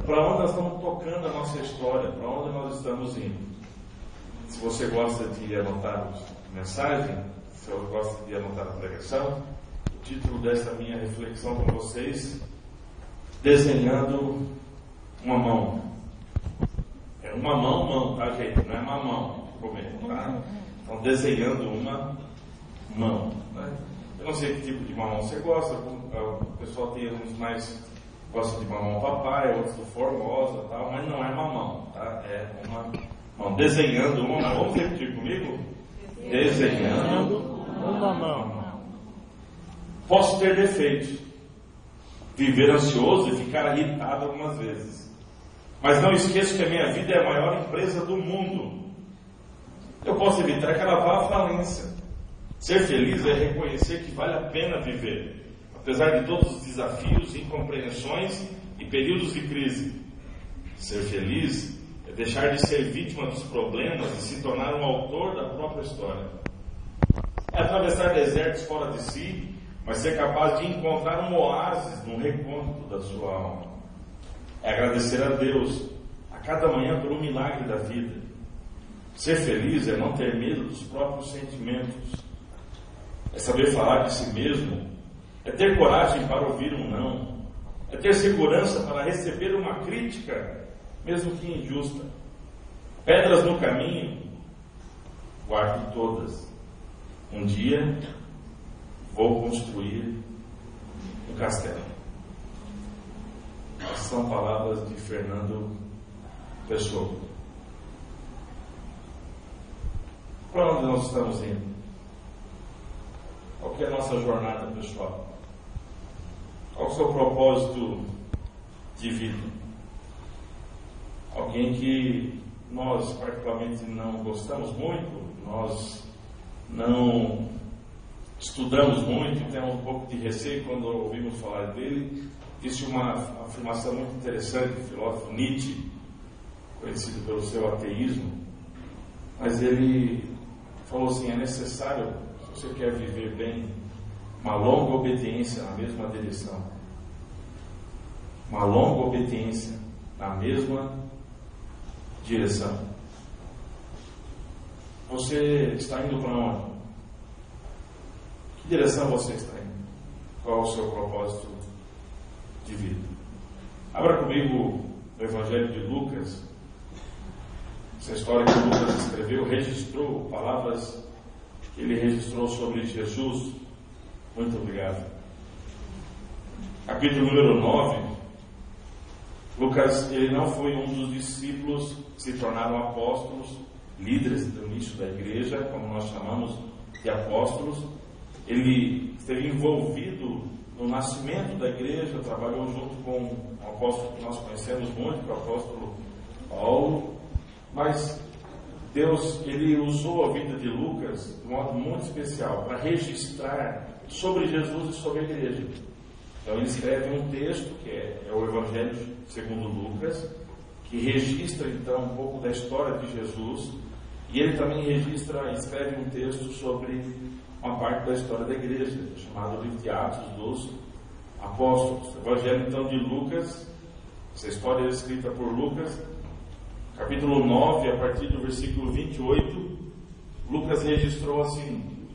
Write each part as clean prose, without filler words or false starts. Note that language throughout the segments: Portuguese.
para onde nós estamos tocando a nossa história, para onde nós estamos indo. Se você gosta de anotar a mensagem, se você gosta de anotar a pregação, o título desta minha reflexão com vocês: Desenhando uma mão. É uma mão, tá, gente? Não é mamão, tá? Então, desenhando uma mão, né? Eu não sei que tipo de mamão você gosta. O pessoal tem uns mais gosta de mamão papai, outros do Formosa, tal, mas não é mamão, tá? É uma mão. Desenhando uma mão. Vamos repetir comigo? Desenhando uma mão. Posso ter defeitos, viver ansioso e ficar irritado algumas vezes, mas não esqueço que a minha vida é a maior empresa do mundo. Eu posso evitar que ela vá à falência. Ser feliz é reconhecer que vale a pena viver, apesar de todos os desafios, incompreensões e períodos de crise. Ser feliz é deixar de ser vítima dos problemas e se tornar um autor da própria história. É atravessar desertos fora de si, mas ser capaz de encontrar um oásis no recôndito da sua alma. É agradecer a Deus a cada manhã por um milagre da vida. Ser feliz é não ter medo dos próprios sentimentos. É saber falar de si mesmo. É ter coragem para ouvir um não. É ter segurança para receber uma crítica, mesmo que injusta. Pedras no caminho, guarde todas. Um dia vou construir um castelo. Essas são palavras de Fernando Pessoa. Para onde nós estamos indo? Qual que é a nossa jornada pessoal? Qual é o seu propósito de vida? Alguém que nós particularmente não gostamos muito, nós não estudamos muito e temos um pouco de receio quando ouvimos falar dele. Disse uma afirmação muito interessante do filósofo Nietzsche, conhecido pelo seu ateísmo, mas ele falou assim: é necessário, se você quer viver bem, uma longa obediência na mesma direção. Uma longa obediência na mesma direção. Você está indo para onde? Que direção você está indo? Qual é o seu propósito de vida? Abra comigo o Evangelho de Lucas. Essa história que Lucas escreveu, registrou palavras que ele registrou sobre Jesus. Muito obrigado. Capítulo número 9. Lucas, ele não foi um dos discípulos que se tornaram apóstolos, líderes do início da igreja, como nós chamamos de apóstolos. Ele esteve envolvido no nascimento da igreja, trabalhou junto com um apóstolo que nós conhecemos muito, que é o apóstolo Paulo. Mas Deus, ele usou a vida de Lucas de um modo muito especial para registrar sobre Jesus e sobre a igreja. Então ele escreve um texto que é o Evangelho segundo Lucas, que registra então um pouco da história de Jesus, e ele também escreve um texto sobre uma parte da história da igreja, chamado livro de Atos dos Apóstolos. O Evangelho então de Lucas, essa história é escrita por Lucas, capítulo 9, a partir do versículo 28, Lucas registrou assim: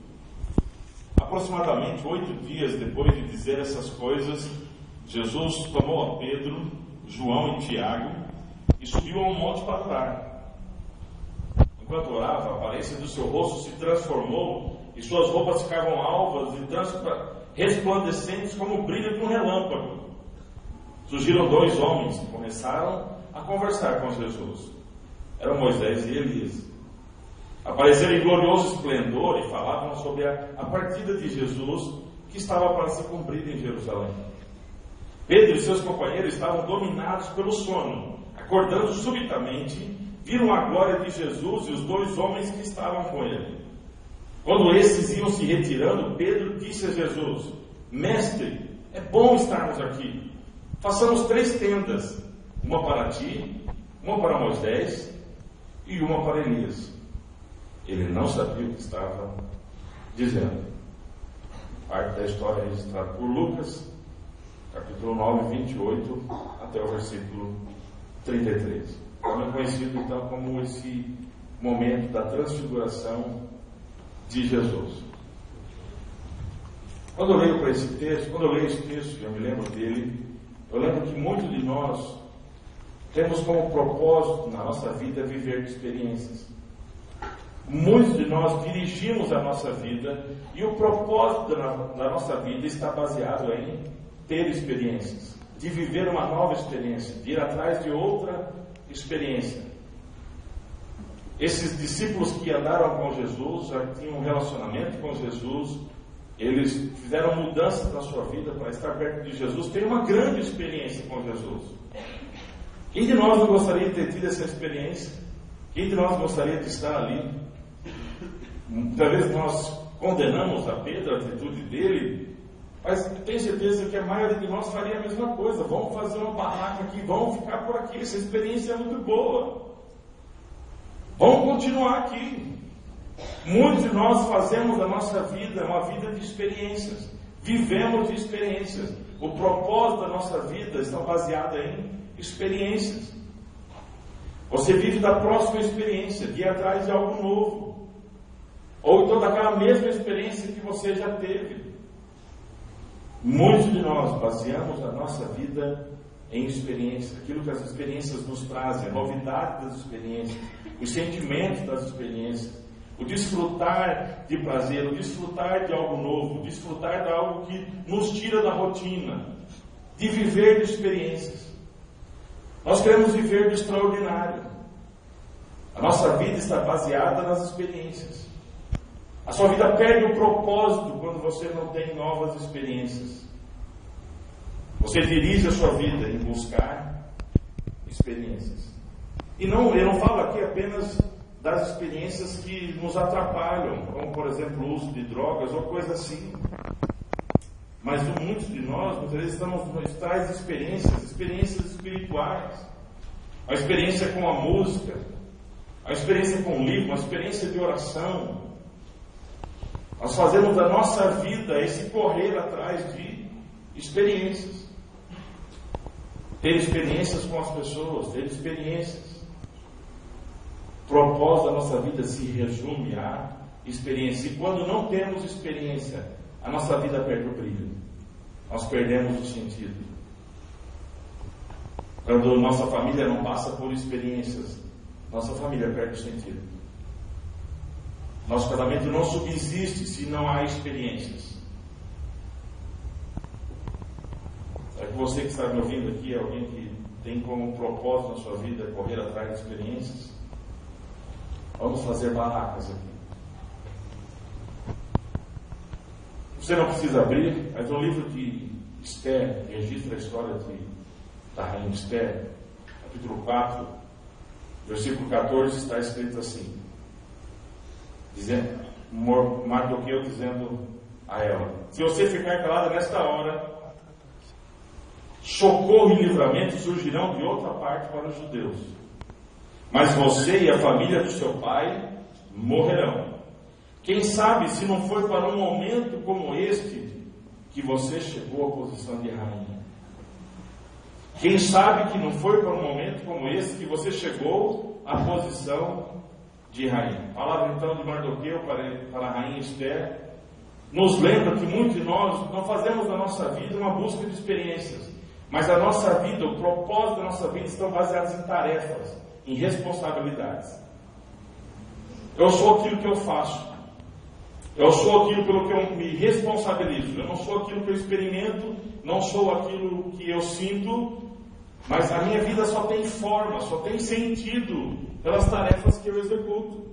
aproximadamente 8 dias depois de dizer essas coisas, Jesus tomou a Pedro, João e Tiago e subiu a um monte para orar. Enquanto orava, a aparência do seu rosto se transformou e suas roupas ficavam alvas e resplandecentes como o brilho de um relâmpago. Surgiram 2 homens que começaram a conversar com Jesus. Eram Moisés e Elias. Apareceram em glorioso esplendor e falavam sobre a partida de Jesus que estava para se cumprir em Jerusalém. Pedro e seus companheiros estavam dominados pelo sono. Acordando subitamente, viram a glória de Jesus e os 2 homens que estavam com ele. Quando esses iam se retirando, Pedro disse a Jesus: Mestre, é bom estarmos aqui. Façamos 3 tendas, uma para ti, uma para Moisés e uma para Elias. Ele não sabia o que estava dizendo. Parte da história registrada por Lucas, capítulo 9, 28 até o versículo 33. Também conhecido então como esse momento da transfiguração de Jesus. Quando eu leio para esse texto, quando eu leio esse texto, eu me lembro dele, eu lembro que muitos de nós temos como propósito na nossa vida viver de experiências. Muitos de nós dirigimos a nossa vida e o propósito da nossa vida está baseado em ter experiências, de viver uma nova experiência, de ir atrás de outra experiência. Esses discípulos que andaram com Jesus, já tinham um relacionamento com Jesus, eles fizeram mudanças na sua vida para estar perto de Jesus, têm uma grande experiência com Jesus. Quem de nós não gostaria de ter tido essa experiência? Quem de nós gostaria de estar ali? Muitas vezes nós condenamos a Pedro, a atitude dele, mas tenho certeza que a maioria de nós faria a mesma coisa. Vamos fazer uma barraca aqui, vamos ficar por aqui, essa experiência é muito boa. Vamos continuar aqui. Muitos de nós fazemos da nossa vida uma vida de experiências. Vivemos de experiências. O propósito da nossa vida está baseado em experiências. Você vive da próxima experiência, de ir atrás de algo novo. Ou então daquela mesma experiência que você já teve. Muitos de nós baseamos a nossa vida em experiência, aquilo que as experiências nos trazem, a novidade das experiências, os sentimentos das experiências, o desfrutar de prazer, o desfrutar de algo novo, o desfrutar de algo que nos tira da rotina, de viver de experiências. Nós queremos viver do extraordinário. A nossa vida está baseada nas experiências. A sua vida perde o propósito quando você não tem novas experiências. Você dirige a sua vida em buscar experiências. E não, eu não falo aqui apenas das experiências que nos atrapalham, como por exemplo o uso de drogas ou coisa assim. Mas muitos de nós, muitas vezes, estamos atrás de experiências espirituais. A experiência com a música, a experiência com o livro, a experiência de oração. Nós fazemos da nossa vida esse correr atrás de experiências. Ter experiências com as pessoas, ter experiências. O propósito da nossa vida se resume a experiência. E quando não temos experiência, a nossa vida perde o brilho. Nós perdemos o sentido. Quando nossa família não passa por experiências, nossa família perde o sentido. Nosso casamento não subsiste se não há experiências. É que você que está me ouvindo aqui é alguém que tem como propósito na sua vida correr atrás de experiências. Vamos fazer barracas aqui. Você não precisa abrir, mas no livro de Esther, registra a história da rainha Esther, capítulo 4, versículo 14, está escrito assim, Mardoqueu dizendo a ela: se você ficar calada nesta hora, socorro e livramento surgirão de outra parte para os judeus, mas você e a família do seu pai morrerão. Quem sabe se não foi para um momento como este que você chegou à posição de rainha? Quem sabe que não foi para um momento como esse que você chegou à posição de rainha? A palavra então de Mardoqueu para a rainha Esther nos lembra que muitos de nós não fazemos da nossa vida uma busca de experiências, mas a nossa vida, o propósito da nossa vida estão baseados em tarefas, em responsabilidades. Eu sou aquilo que eu faço. Eu sou aquilo pelo que eu me responsabilizo. Eu não sou aquilo que eu experimento, não sou aquilo que eu sinto, mas a minha vida só tem forma, só tem sentido pelas tarefas que eu executo.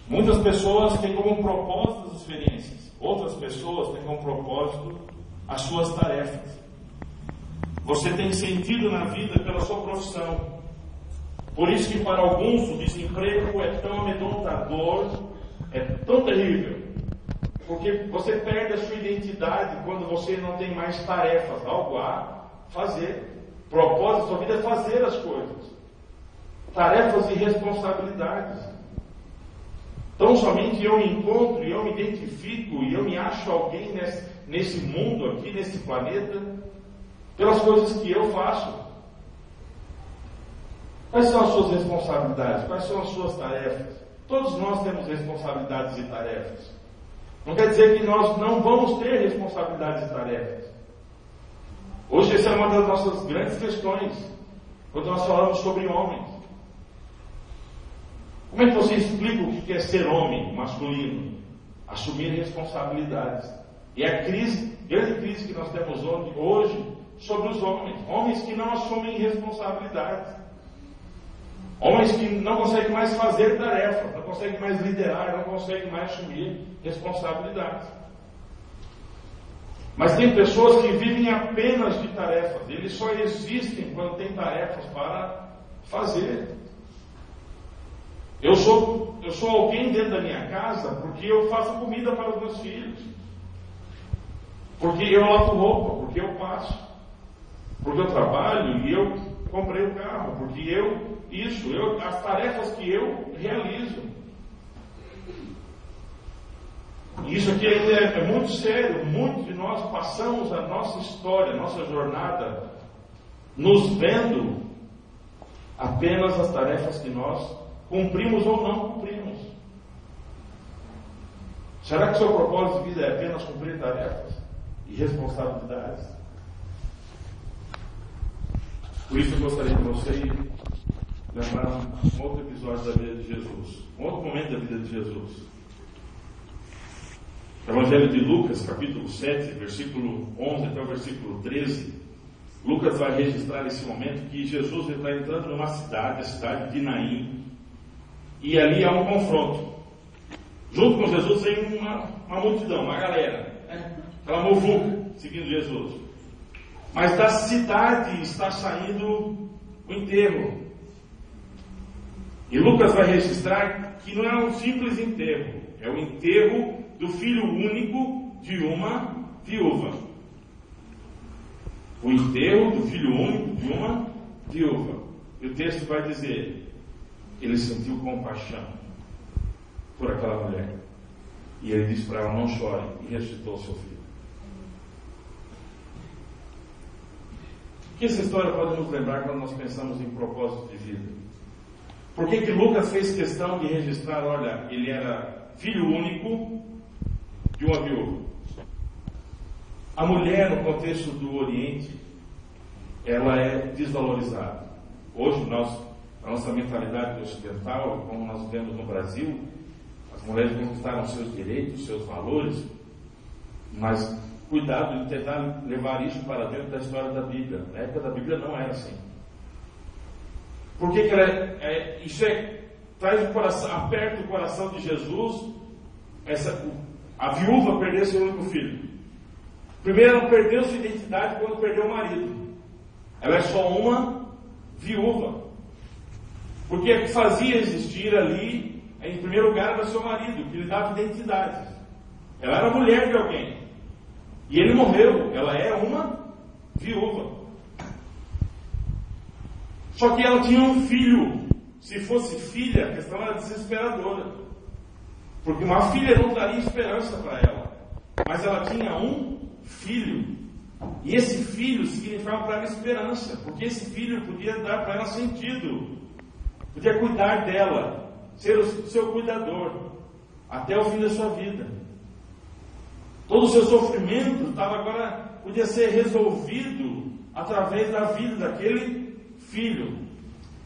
Muitas pessoas têm como propósito as experiências, outras pessoas têm como propósito as suas tarefas. Você tem sentido na vida pela sua profissão. Por isso que para alguns o desemprego é tão amedrontador, é tão terrível. Porque você perde a sua identidade quando você não tem mais tarefas, algo a fazer. O propósito da sua vida é fazer as coisas. Tarefas e responsabilidades. Então somente eu me encontro e eu me identifico e eu me acho alguém nesse mundo aqui, nesse planeta, pelas coisas que eu faço. Quais são as suas responsabilidades? Quais são as suas tarefas? Todos nós temos responsabilidades e tarefas. Não quer dizer que nós não vamos ter responsabilidades e tarefas. Hoje essa é uma das nossas grandes questões, quando nós falamos sobre homens. Como é que você explica o que é ser homem masculino? Assumir responsabilidades. E a grande crise que nós temos hoje sobre os homens. Homens que não assumem responsabilidades. Homens que não conseguem mais fazer tarefas, não conseguem mais liderar, não conseguem mais assumir responsabilidades. Mas tem pessoas que vivem apenas de tarefas. Eles só existem quando tem tarefas para fazer. Eu sou alguém dentro da minha casa porque eu faço comida para os meus filhos. Porque eu lavo roupa, porque eu passo. Porque eu trabalho e eu comprei o carro, porque as tarefas que eu realizo. E isso aqui ainda é muito sério. Muitos de nós passamos a nossa história, a nossa jornada, nos vendo apenas as tarefas que nós cumprimos ou não cumprimos. Será que o seu propósito de vida é apenas cumprir tarefas e responsabilidades? Por isso eu gostaria que você lembrar um outro episódio da vida de Jesus, um outro momento da vida de Jesus. Evangelho de Lucas, capítulo 7, versículo 11 até o versículo 13. Lucas vai registrar esse momento que Jesus está entrando numa cidade, a cidade de Naim, e ali há um confronto. Junto com Jesus tem uma multidão, uma galera, aquela muvuca seguindo Jesus. Mas da cidade está saindo o enterro. E Lucas vai registrar que não é um simples enterro, é o enterro do filho único de uma viúva. O enterro do filho único de uma viúva. E o texto vai dizer: ele sentiu compaixão por aquela mulher. E ele disse para ela: não chore, e ressuscitou seu filho. O que essa história pode nos lembrar quando nós pensamos em propósito de vida? Por que Lucas fez questão de registrar, olha, ele era filho único de uma viúva? A mulher, no contexto do Oriente, ela é desvalorizada. Hoje, a nossa mentalidade ocidental, como nós vemos no Brasil, as mulheres conquistaram seus direitos, seus valores, mas cuidado de tentar levar isso para dentro da história da Bíblia. Na época da Bíblia não era assim. Por que traz o coração, aperta o coração de Jesus, a viúva perdeu seu único filho. Primeiro, ela perdeu sua identidade quando perdeu o marido. Ela é só uma viúva. Porque o que fazia existir ali, em primeiro lugar, era seu marido, que lhe dava identidade. Ela era mulher de alguém. E ele morreu. Ela é uma viúva. Só que ela tinha um filho. Se fosse filha, a questão era desesperadora. Porque uma filha não daria esperança para ela. Mas ela tinha um filho. E esse filho significava para ela esperança. Porque esse filho podia dar para ela sentido. Podia cuidar dela. Ser o seu cuidador. Até o fim da sua vida. Todo o seu sofrimento podia ser resolvido através da vida daquele filho.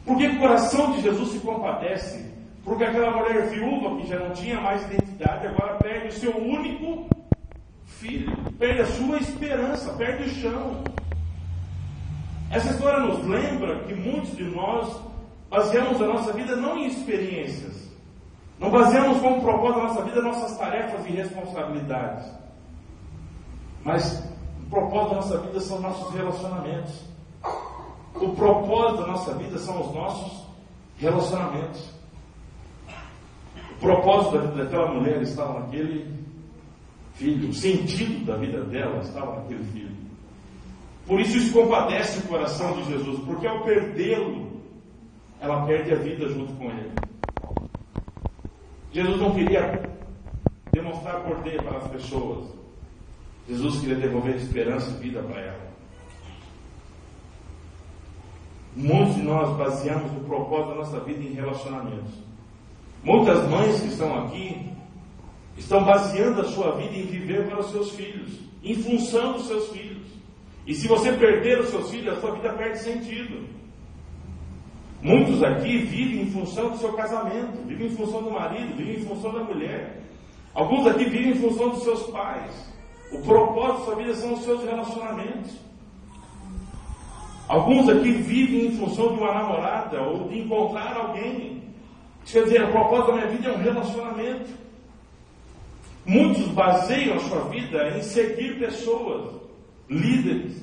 Por que o coração de Jesus se compadece? Porque aquela mulher viúva que já não tinha mais identidade, agora perde o seu único filho, perde a sua esperança, perde o chão. Essa história nos lembra que muitos de nós baseamos a nossa vida não em experiências, não baseamos como propósito da nossa vida nossas tarefas e responsabilidades, mas o propósito da nossa vida são nossos relacionamentos. O propósito da nossa vida são os nossos relacionamentos. O propósito da vida daquela mulher estava naquele filho. O sentido da vida dela estava naquele filho. Por isso compadece o coração de Jesus, porque ao perdê-lo, ela perde a vida junto com ele. Jesus não queria demonstrar poder para as pessoas. Jesus queria devolver esperança e vida para ela. Muitos de nós baseamos o propósito da nossa vida em relacionamentos. Muitas mães que estão aqui estão baseando a sua vida em viver para os seus filhos, em função dos seus filhos. E se você perder os seus filhos, a sua vida perde sentido. Muitos aqui vivem em função do seu casamento, vivem em função do marido, vivem em função da mulher. Alguns aqui vivem em função dos seus pais. O propósito da sua vida são os seus relacionamentos. Alguns aqui vivem em função de uma namorada ou de encontrar alguém. Isso quer dizer, o propósito da minha vida é um relacionamento. Muitos baseiam a sua vida em seguir pessoas, líderes,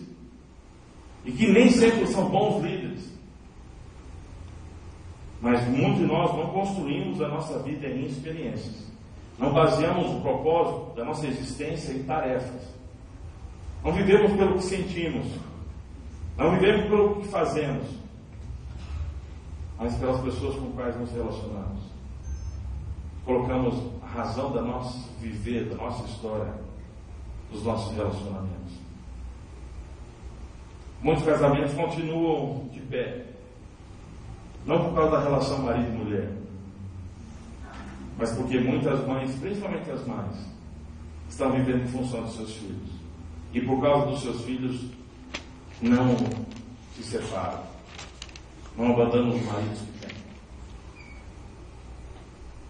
e que nem sempre são bons líderes. Mas muitos de nós não construímos a nossa vida em experiências. Não baseamos o propósito da nossa existência em tarefas. Não vivemos pelo que sentimos. Não vivemos pelo que fazemos. Mas pelas pessoas com quais nos relacionamos. Colocamos a razão da nossa viver, da nossa história, dos nossos relacionamentos. Muitos casamentos continuam de pé. Não por causa da relação marido e mulher, mas porque muitas mães, principalmente as mães, estão vivendo em função dos seus filhos. E por causa dos seus filhos, não se separam. Não abandonam os maridos que têm.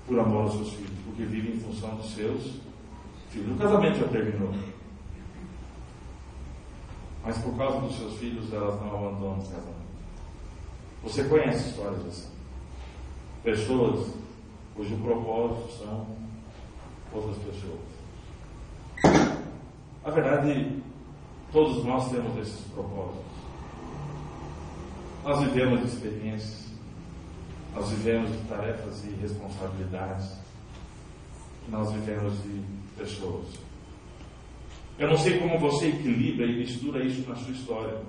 Por amor aos seus filhos, porque vivem em função dos seus filhos. O casamento já terminou. Mas por causa dos seus filhos, elas não abandonam os casamentos. Você conhece histórias assim. Pessoas cujo propósito são outras pessoas. Na verdade, todos nós temos esses propósitos. Nós vivemos de experiências, nós vivemos de tarefas e responsabilidades, nós vivemos de pessoas. Eu não sei como você equilibra e mistura isso na sua história.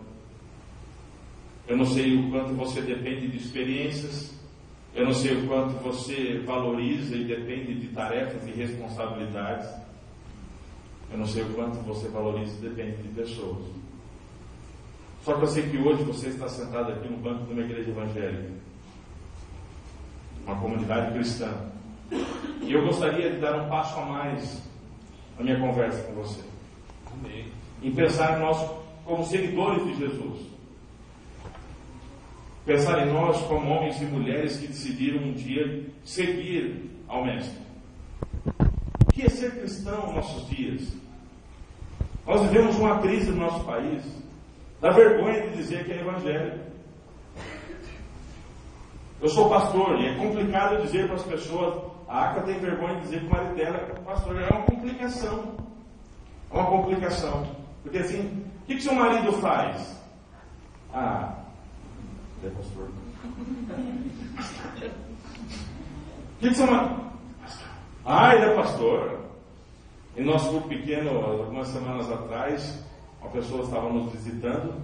Eu não sei o quanto você depende de experiências. Eu não sei o quanto você valoriza e depende de tarefas e responsabilidades. Eu não sei o quanto você valoriza e depende de pessoas. Só que eu sei que hoje você está sentado aqui no banco de uma igreja evangélica, uma comunidade cristã. E eu gostaria de dar um passo a mais na minha conversa com você. Amém. Em pensar em nós como seguidores de Jesus. Pensar em nós como homens e mulheres que decidiram um dia seguir ao Mestre. O que é ser cristão nos nossos dias? Nós vivemos uma crise no nosso país. Dá vergonha de dizer que é evangélico. Eu sou pastor e é complicado dizer para as pessoas: a Aca tem vergonha de dizer que o marido dela é pastor. É uma complicação. É uma complicação. Porque assim, o que seu marido faz? Ele é pastor. O que seu marido? Ele é pastor. Em nosso grupo pequeno, algumas semanas atrás, uma pessoa estava nos visitando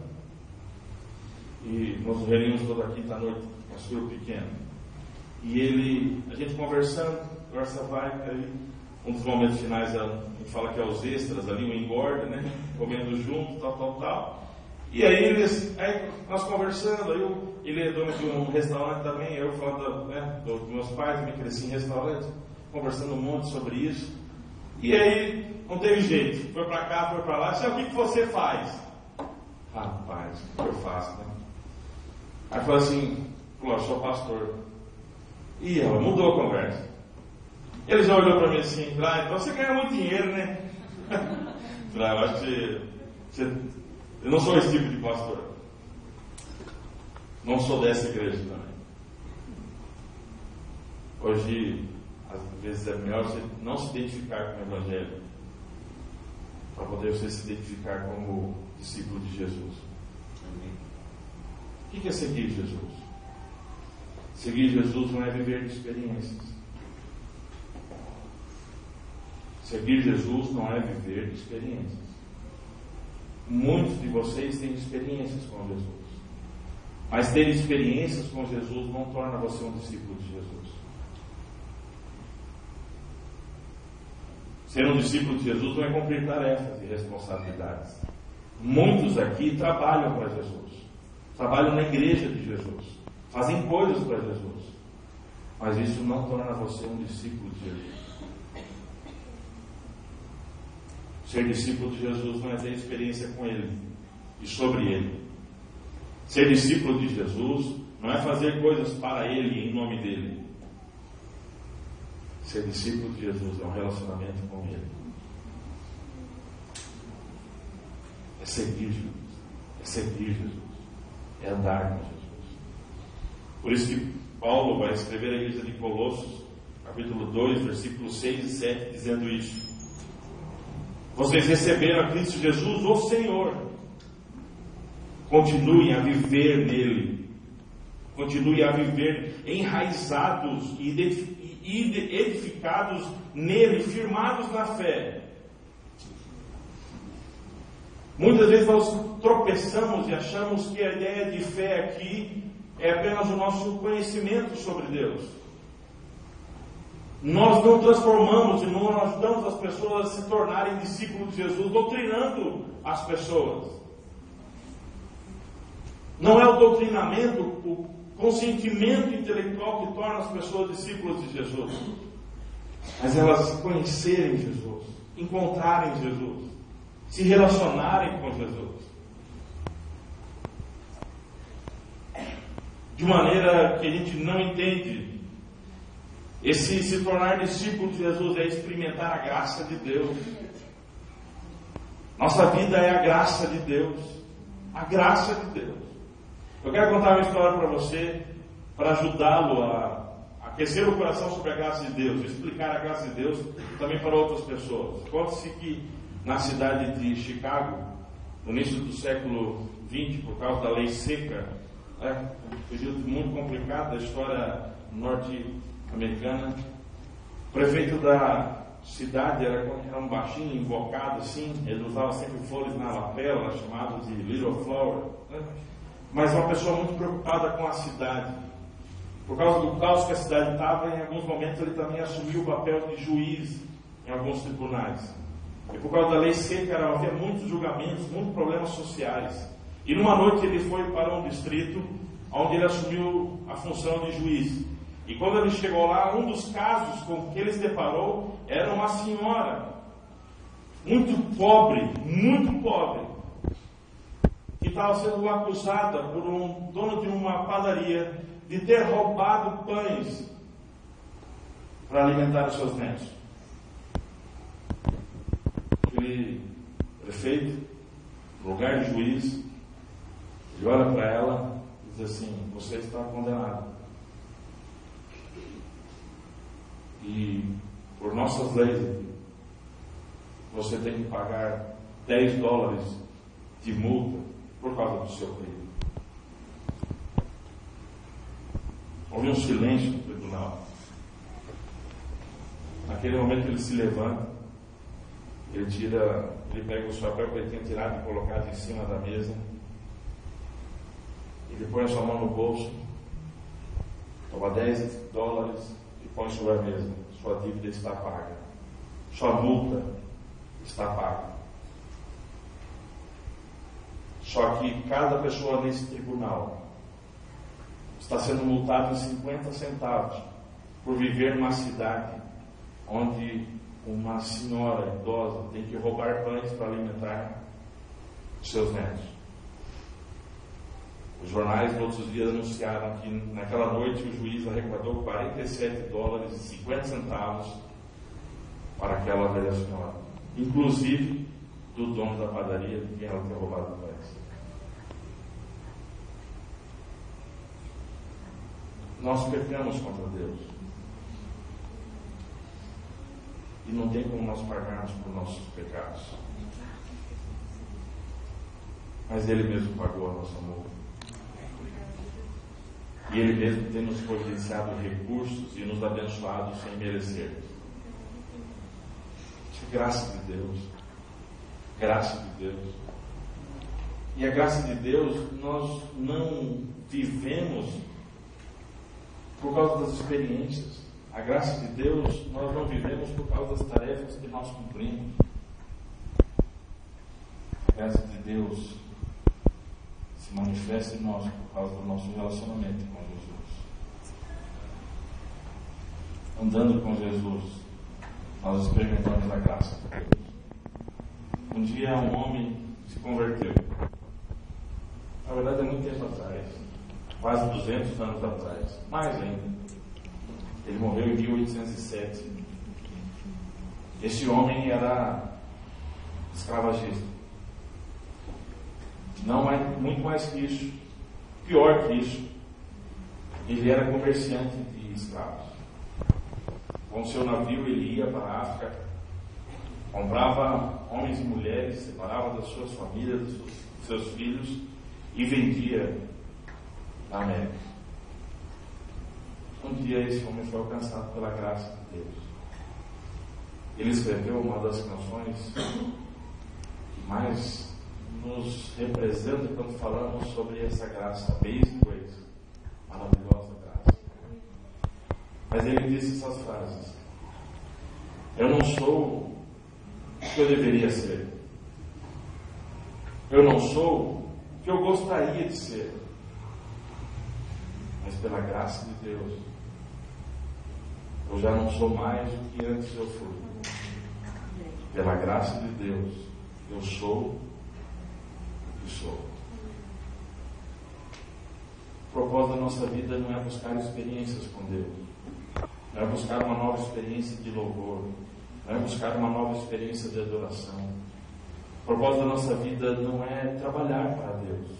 e nós nos reunimos toda quinta-noite, nosso grupo pequeno. E a gente conversando, conversa vai, aí, um dos momentos finais a gente fala que é os extras ali, o engorda, né? Comendo junto, tal. E aí nós conversando, ele é dono de um restaurante também, eu falando dos meus pais, eu me cresci em restaurante, conversando um monte sobre isso. E aí, não teve jeito, foi pra cá, foi pra lá, disse: o que você faz? Rapaz, o que eu faço, né? Aí falou assim: eu sou pastor. E ela mudou a conversa. Ele já olhou pra mim assim: então você ganha muito dinheiro, né? Eu acho que eu não sou esse tipo de pastor. Não sou dessa igreja também. Hoje, às vezes é melhor você não se identificar com o Evangelho, para poder você se identificar como discípulo de Jesus. Amém. O que é seguir Jesus? Seguir Jesus não é viver de experiências. Seguir Jesus não é viver de experiências. Muitos de vocês têm experiências com Jesus, mas ter experiências com Jesus não torna você um discípulo de Jesus. Ser um discípulo de Jesus não é cumprir tarefas e responsabilidades. Muitos aqui trabalham para Jesus, trabalham trabalham na igreja de Jesus, fazem coisas para Jesus, mas isso não torna você um discípulo de Jesus. Ser discípulo de Jesus não é ter experiência com Ele e sobre Ele. Ser discípulo de Jesus não é fazer coisas para Ele em nome dEle. Ser discípulo de Jesus é um relacionamento com Ele. É seguir Jesus. É servir Jesus. É andar com Jesus. Por isso que Paulo vai escrever à igreja de Colossos, capítulo 2, versículos 6 e 7, dizendo isso. Vocês receberam a Cristo Jesus, o Senhor. Continuem a viver nele. Continuem a viver enraizados e edificados nele, firmados na fé. Muitas vezes nós tropeçamos e achamos que a ideia de fé aqui é apenas o nosso conhecimento sobre Deus. Nós não transformamos e não ajudamos as pessoas a se tornarem discípulos de Jesus, doutrinando as pessoas. Não é o doutrinamento, o consentimento intelectual que torna as pessoas discípulos de Jesus, mas elas conhecerem Jesus, encontrarem Jesus, se relacionarem com Jesus. De maneira que a gente não entende. Esse se tornar discípulo de Jesus é experimentar a graça de Deus. Nossa vida é a graça de Deus. A graça de Deus. Eu quero contar uma história para você, para ajudá-lo a aquecer o coração sobre a graça de Deus, explicar a graça de Deus também para outras pessoas. Conta-se que na cidade de Chicago, no início do século XX, por causa da lei seca, um período muito complicado da história norte-americana, o prefeito da cidade era um baixinho, invocado assim, ele usava sempre flores na lapela, chamado de Little Flower, mas uma pessoa muito preocupada com a cidade. Por causa do caos que a cidade estava, em alguns momentos ele também assumiu o papel de juiz em alguns tribunais. E por causa da lei seca havia muitos julgamentos, muitos problemas sociais. E numa noite ele foi para um distrito onde ele assumiu a função de juiz. E quando ele chegou lá, um dos casos com que ele se deparou era uma senhora muito pobre, que estava sendo acusada por um dono de uma padaria de ter roubado pães para alimentar os seus netos. Aquele prefeito, no lugar de juiz, ele olha para ela e diz assim: você está condenado. E por nossas leis você tem que pagar $10 de multa por causa do seu crime. Houve um silêncio no tribunal. Naquele momento ele se levanta, ele pega o chapéu que ele tinha tirado e colocado em cima da mesa, ele põe a sua mão no bolso, toma $10 e põe sobre a mesa. Sua dívida está paga. Sua multa está paga. Só que cada pessoa nesse tribunal está sendo multado em 50 centavos por viver numa cidade onde uma senhora idosa tem que roubar pães para alimentar seus netos. Os jornais, nos outros dias, anunciaram que naquela noite o juiz arrecadou $47,50 para aquela velha senhora, inclusive do dono da padaria de quem ela tinha roubado pães. Nós pecamos contra Deus. E não tem como nós pagarmos por nossos pecados. Mas Ele mesmo pagou a nossa multa. E Ele mesmo tem nos providenciado recursos e nos abençoado sem merecer. Isso é graça de Deus. Graça de Deus. E a graça de Deus nós não vivemos por causa das experiências. A graça de Deus nós não vivemos por causa das tarefas que nós cumprimos. A graça de Deus se se manifesta em nós por causa do nosso relacionamento com Jesus. Andando com Jesus, nós experimentamos a graça de Deus. Um dia um homem se converteu. Na verdade é muito tempo atrás, quase 200 anos atrás, mais ainda. Ele morreu em 1807. Esse homem era escravagista. Não é muito mais que isso, pior que isso. Ele era comerciante de escravos. Com seu navio ele ia para a África, comprava homens e mulheres, separava das suas famílias, dos seus filhos e vendia na América. Um dia esse homem foi alcançado pela graça de Deus. Ele escreveu uma das canções que mais nos representa quando falamos sobre essa graça, Amazing Grace, maravilhosa graça. Mas ele disse essas frases: eu não sou o que eu deveria ser, eu não sou o que eu gostaria de ser, mas pela graça de Deus eu já não sou mais o que antes eu fui. Pela graça de Deus eu sou o que sou. O propósito da nossa vida não é buscar experiências com Deus, não é buscar uma nova experiência de louvor, não é buscar uma nova experiência de adoração. O propósito da nossa vida não é trabalhar para Deus.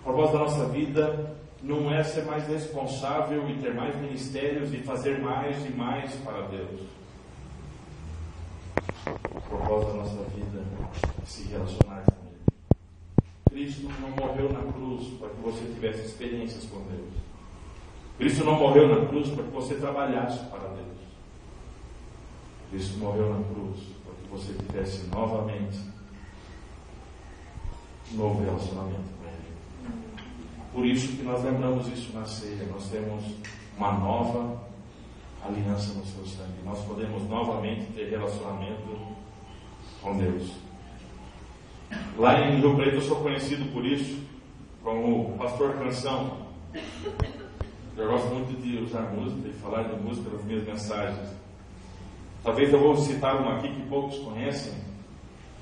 O propósito da nossa vida não é ser mais responsável e ter mais ministérios e fazer mais e mais para Deus. O propósito da nossa vida é se relacionar com Ele. Cristo não morreu na cruz para que você tivesse experiências com Deus. Cristo não morreu na cruz para que você trabalhasse para Deus. Cristo morreu na cruz para que você tivesse novamente um novo relacionamento com Ele. Por isso que nós lembramos isso na ceia. Nós temos uma nova aliança no seu sangue. Nós podemos novamente ter relacionamento com Deus. Lá em Rio Preto eu sou conhecido por isso, como pastor canção. Eu gosto muito de usar música e falar de música nas minhas mensagens. Talvez eu vou citar uma aqui que poucos conhecem,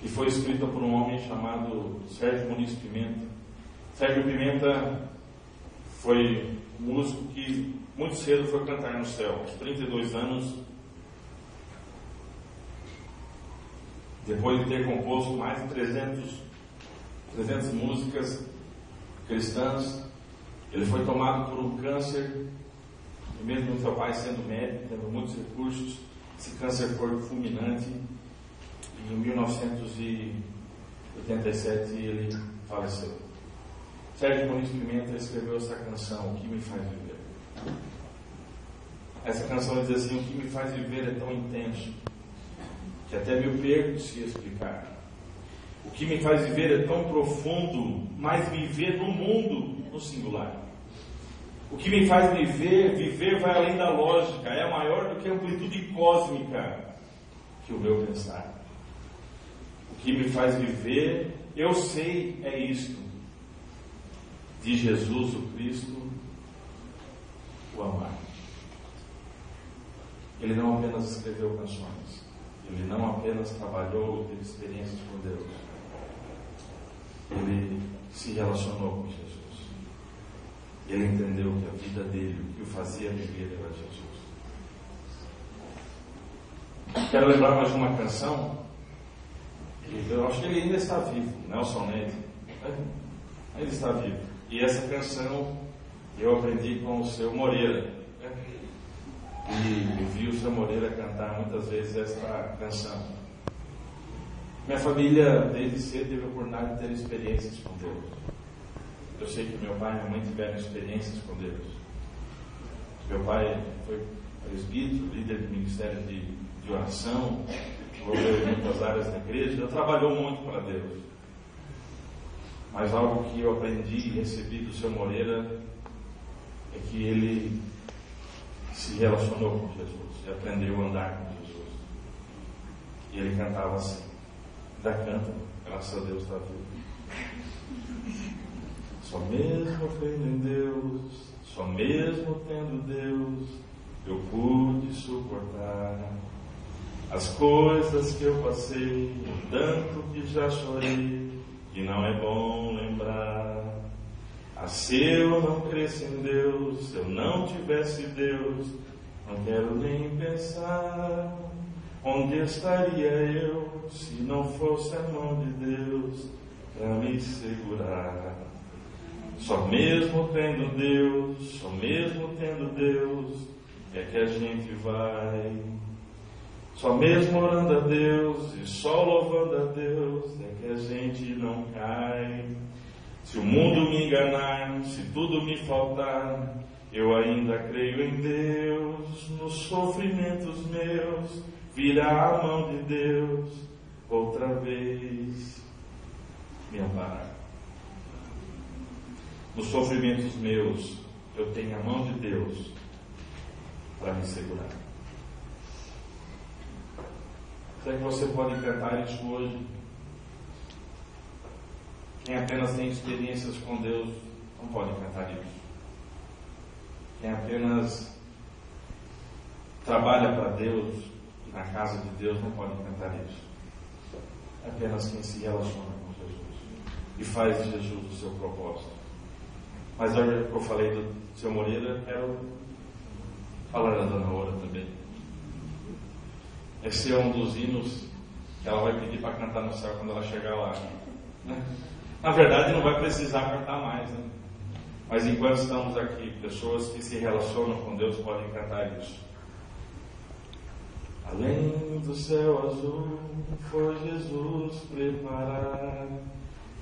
que foi escrita por um homem chamado Sérgio Muniz Pimenta. Sérgio Pimenta foi um músico que muito cedo foi cantar no céu, aos 32 anos, depois de ter composto mais de 300 músicas cristãs. Ele foi tomado por um câncer, e mesmo seu pai sendo médico, tendo muitos recursos, esse câncer foi fulminante, e em 1987 ele faleceu. Sérgio Muniz Pimenta escreveu essa canção, O Que Me Faz Viver. Essa canção diz assim: o que me faz viver é tão intenso que até me perco se explicar. O que me faz viver é tão profundo, mas viver no mundo no singular. O que me faz viver vai além da lógica, é maior do que a amplitude cósmica que o meu pensar. O que me faz viver, eu sei, é isto: de Jesus o Cristo, o amar. Ele não apenas escreveu canções, ele não apenas trabalhou e teve experiências com Deus, ele se relacionou com Jesus. Ele entendeu que a vida dele, o que o fazia viver, era Jesus. Quero lembrar mais de uma canção, que eu acho que ele ainda está vivo, Nelson Ned, ainda está vivo. E essa canção eu aprendi com o seu Moreira. E vi o seu Moreira cantar muitas vezes esta canção. Minha família, desde cedo, teve a oportunidade de ter experiências com Deus. Eu sei que meu pai e minha mãe tiveram experiências com Deus. Meu pai foi presbítero, líder do ministério de oração, envolveu em muitas áreas da igreja, ele trabalhou muito para Deus. Mas algo que eu aprendi e recebi do seu Moreira é que ele se relacionou com Jesus e aprendeu a andar com Jesus. E ele cantava assim, ainda canta, graças a Deus está vivo. Só mesmo crendo em Deus, só mesmo tendo Deus, eu pude suportar as coisas que eu passei, o tanto que já chorei, que não é bom lembrar. Se eu não cresce em Deus, se eu não tivesse Deus, não quero nem pensar. Onde estaria eu, se não fosse a mão de Deus para me segurar? Só mesmo tendo Deus, só mesmo tendo Deus, é que a gente vai. Só mesmo orando a Deus e só louvando a Deus, é que a gente não cai. Se o mundo me enganar, se tudo me faltar, eu ainda creio em Deus. Nos sofrimentos meus, virá a mão de Deus outra vez me amparar. Nos sofrimentos meus, eu tenho a mão de Deus para me segurar. Será que você pode cantar isso hoje? Quem apenas tem experiências com Deus não pode cantar isso. Quem apenas trabalha para Deus, na casa de Deus, não pode cantar isso. É apenas quem se relaciona com Jesus e faz de Jesus o seu propósito. Mas eu falei do seu Moreira, quero falar da Dona Ora também. Esse é um dos hinos que ela vai pedir para cantar no céu quando ela chegar lá, né? Na verdade, não vai precisar cantar mais, né? Mas enquanto estamos aqui, pessoas que se relacionam com Deus podem cantar isso. Além do céu azul, foi Jesus preparar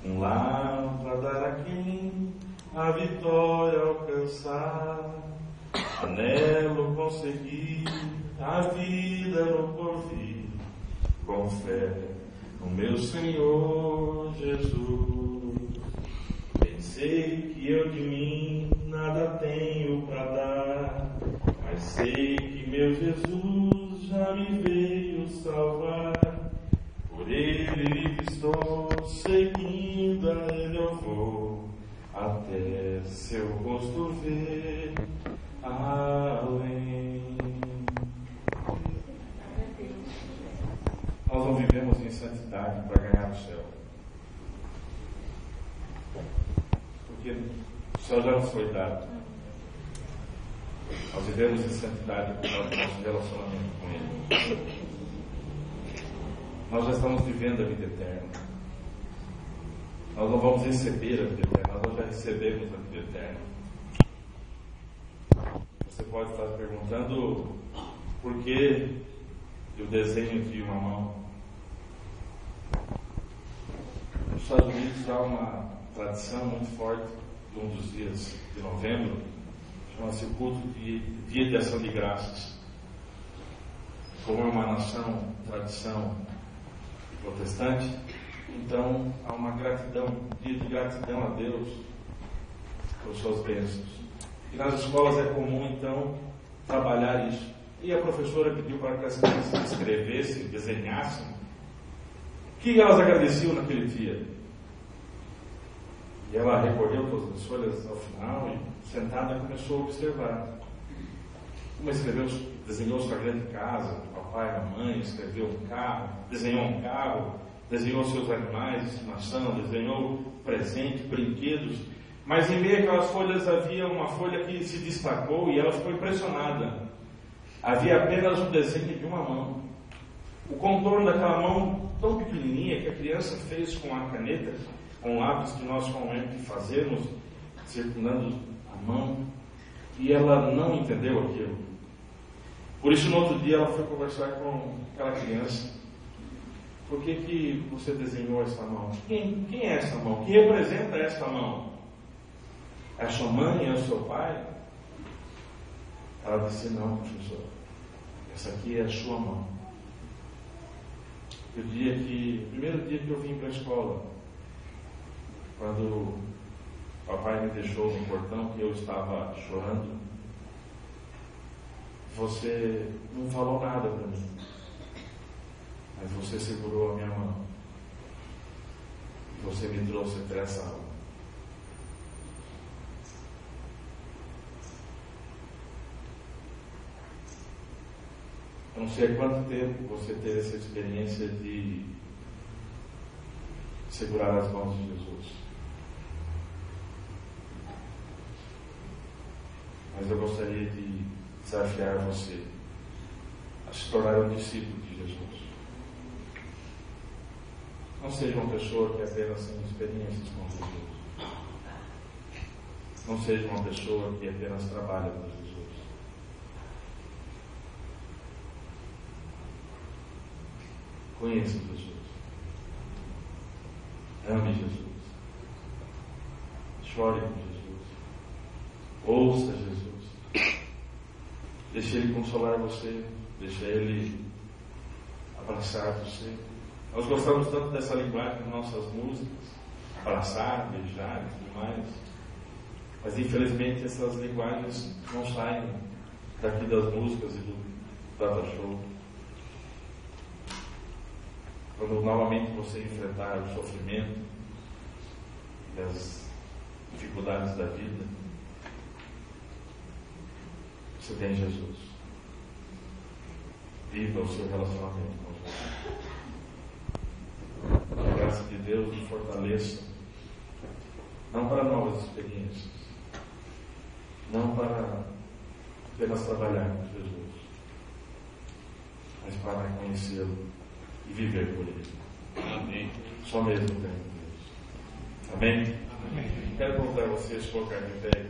um lar para dar a quem a vitória alcançar. Anelo conseguir a vida no porvir, com fé no meu Senhor Jesus. Sei que eu de mim nada tenho para dar, mas sei que meu Jesus já me veio salvar. Por ele estou seguindo, a ele eu vou, até seu rosto ver além. Nós não vivemos em santidade para ganhar o céu. Porque o céu já nos foi dado. Nós vivemos em santidade por causa do nosso relacionamento com Ele. Nós já estamos vivendo a vida eterna. Nós não vamos receber a vida eterna, nós já recebemos a vida eterna. Você pode estar perguntando por que o desenho de uma mão. Nos Estados Unidos há uma tradição muito forte de um dos dias de novembro, chama-se o culto de Dia de Ação de Graças. Como é uma nação, tradição protestante, então há uma gratidão, um dia de gratidão a Deus por suas bênçãos. E nas escolas é comum então trabalhar isso. E a professora pediu para que as crianças escrevessem, desenhassem o que elas agradeciam naquele dia. E ela recolheu todas as folhas ao final e, sentada, começou a observar. Uma desenhou sua grande casa, o papai, a mamãe, escreveu um carro, desenhou seus animais de estimação, desenhou presente, brinquedos. Mas em meio àquelas folhas havia uma folha que se destacou e ela ficou impressionada. Havia apenas um desenho de uma mão. O contorno daquela mão tão pequenininha que a criança fez com a caneta, com lápis que nós comumente fazemos, circulando a mão, e ela não entendeu aquilo. Por isso, no outro dia, ela foi conversar com aquela criança. Por que você desenhou essa mão? Quem é essa mão? Quem representa essa mão? É a sua mãe? É o seu pai? Ela disse, não, professor. Essa aqui é a sua mão. O primeiro dia que eu vim para a escola, quando o papai me deixou no portão que eu estava chorando, você não falou nada para mim, mas você segurou a minha mão. Você me trouxe até essa aula. Eu não sei há quanto tempo você teve essa experiência de segurar as mãos de Jesus. Mas eu gostaria de desafiar você a se tornar um discípulo de Jesus. Não seja uma pessoa que apenas tem experiências com Jesus. Não seja uma pessoa que apenas trabalha com Jesus. Conheça Jesus. Ame Jesus. Chore com Jesus. Ouça Jesus. Deixe Ele consolar você. Deixe Ele abraçar você. Nós gostamos tanto dessa linguagem nas nossas músicas. Abraçar, beijar e tudo mais. Mas infelizmente essas linguagens não saem daqui das músicas e do data show. Quando novamente você enfrentar o sofrimento e as dificuldades da vida, você tem Jesus. Viva o seu relacionamento com Jesus. A graça de Deus nos fortaleça, não para novas experiências, não para apenas trabalhar com Jesus, mas para conhecê-lo e viver por Ele. Amém. Só mesmo tem Deus. Amém? Amém. Quero convidar vocês a colocar de pé e